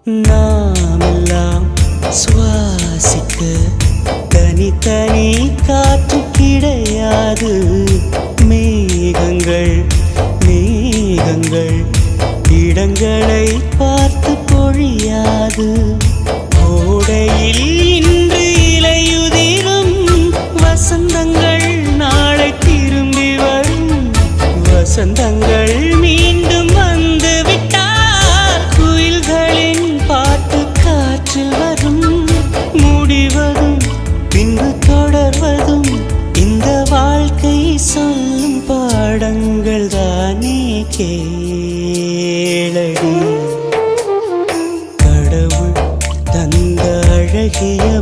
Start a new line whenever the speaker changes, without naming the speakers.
நாமெல்லாம் சுவாசிக்க தனித்தனி காற்று கிடையாது. மேகங்கள் மேகங்கள் இடங்களை பார்த்து பொழியாது. கோடையில் இன்று இலையுதிரும் வசந்தங்கள் நாளை திரும்பி வரும். வசந்தங்கள் மீண்டும் வந்து விட்டார். குயில்களின் பாட்டு காற்றில் வரும். முடிவதும் பின்பு தொடர்வதும் இந்த வாழ்க்கை சொல்லும் பாடங்கள் தானே கேளடி. கடவுள் தந்த அழகிய